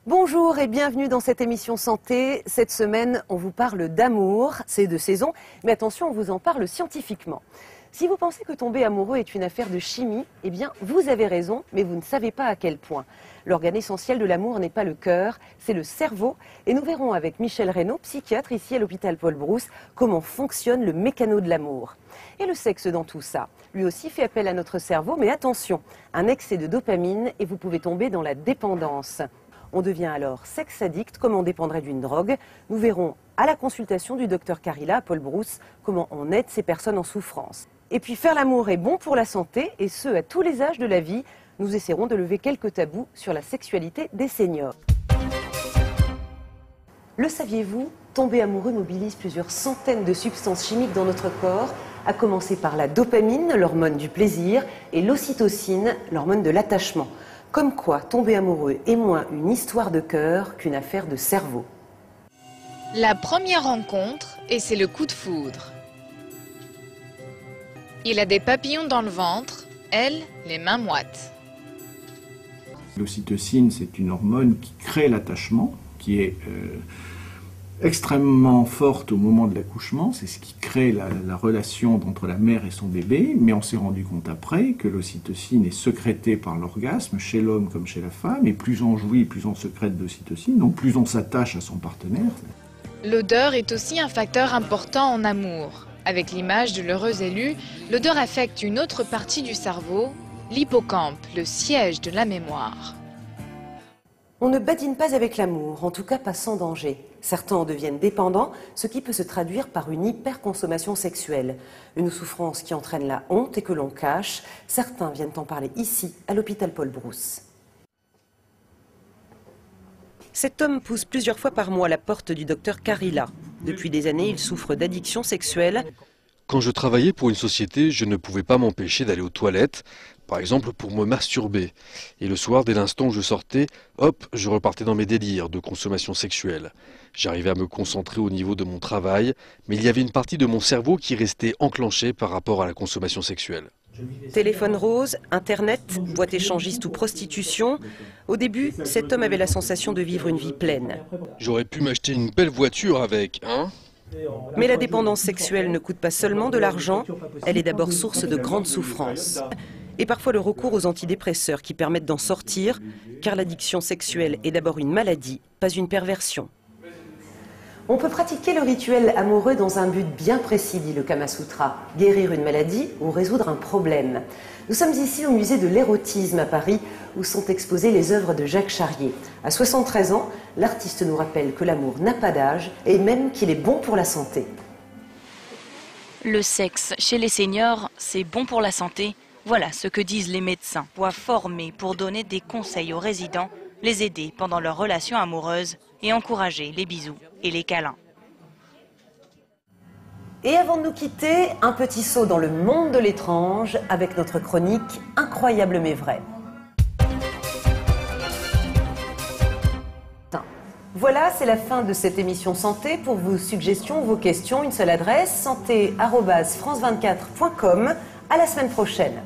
Bonjour et bienvenue dans cette émission santé. Cette semaine, on vous parle d'amour, c'est de saison, mais attention, on vous en parle scientifiquement. Si vous pensez que tomber amoureux est une affaire de chimie, eh bien, vous avez raison, mais vous ne savez pas à quel point. L'organe essentiel de l'amour n'est pas le cœur, c'est le cerveau. Et nous verrons avec Michel Reynaud, psychiatre ici à l'hôpital Paul Brousse, comment fonctionne le mécano de l'amour. Et le sexe dans tout ça, lui aussi fait appel à notre cerveau, mais attention, un excès de dopamine et vous pouvez tomber dans la dépendance. On devient alors sexe addict, comme on dépendrait d'une drogue. Nous verrons à la consultation du docteur Carilla à Paul Brousse comment on aide ces personnes en souffrance. Et puis faire l'amour est bon pour la santé, et ce à tous les âges de la vie. Nous essaierons de lever quelques tabous sur la sexualité des seniors. Le saviez-vous? Tomber amoureux mobilise plusieurs centaines de substances chimiques dans notre corps, à commencer par la dopamine, l'hormone du plaisir, et l'ocytocine, l'hormone de l'attachement. Comme quoi, tomber amoureux est moins une histoire de cœur qu'une affaire de cerveau. La première rencontre, et c'est le coup de foudre. Il a des papillons dans le ventre, elle, les mains moites. L'ocytocine, c'est une hormone qui crée l'attachement, qui est extrêmement forte au moment de l'accouchement. C'est ce qui crée la relation entre la mère et son bébé. Mais on s'est rendu compte après que l'ocytocine est sécrétée par l'orgasme, chez l'homme comme chez la femme. Et plus on jouit, plus on sécrète d'ocytocine, donc plus on s'attache à son partenaire. L'odeur est aussi un facteur important en amour. Avec l'image de l'heureux élu, l'odeur affecte une autre partie du cerveau, l'hippocampe, le siège de la mémoire. On ne badine pas avec l'amour, en tout cas pas sans danger. Certains en deviennent dépendants, ce qui peut se traduire par une hyperconsommation sexuelle. Une souffrance qui entraîne la honte et que l'on cache. Certains viennent en parler ici, à l'hôpital Paul Brousse. Cet homme pousse plusieurs fois par mois la porte du docteur Carilla. Depuis des années, il souffre d'addiction sexuelle. Quand je travaillais pour une société, je ne pouvais pas m'empêcher d'aller aux toilettes, par exemple pour me masturber. Et le soir, dès l'instant où je sortais, hop, je repartais dans mes délires de consommation sexuelle. J'arrivais à me concentrer au niveau de mon travail, mais il y avait une partie de mon cerveau qui restait enclenchée par rapport à la consommation sexuelle. Téléphone rose, internet, boîte échangiste ou prostitution. Au début, cet homme avait la sensation de vivre une vie pleine. J'aurais pu m'acheter une belle voiture avec, hein ? Mais la dépendance sexuelle ne coûte pas seulement de l'argent, elle est d'abord source de grandes souffrances. Et parfois le recours aux antidépresseurs qui permettent d'en sortir, car l'addiction sexuelle est d'abord une maladie, pas une perversion. On peut pratiquer le rituel amoureux dans un but bien précis, dit le Kama Sutra, guérir une maladie ou résoudre un problème. Nous sommes ici au musée de l'érotisme à Paris, où sont exposées les œuvres de Jacques Charrier. À 73 ans, l'artiste nous rappelle que l'amour n'a pas d'âge et même qu'il est bon pour la santé. Le sexe chez les seniors, c'est bon pour la santé. Voilà ce que disent les médecins, voix formés pour donner des conseils aux résidents, les aider pendant leur relation amoureuse et encourager les bisous et les câlins. Et avant de nous quitter, un petit saut dans le monde de l'étrange avec notre chronique Incroyable mais vrai. Voilà, c'est la fin de cette émission santé. Pour vos suggestions, vos questions, une seule adresse, santé@france24.com. À la semaine prochaine.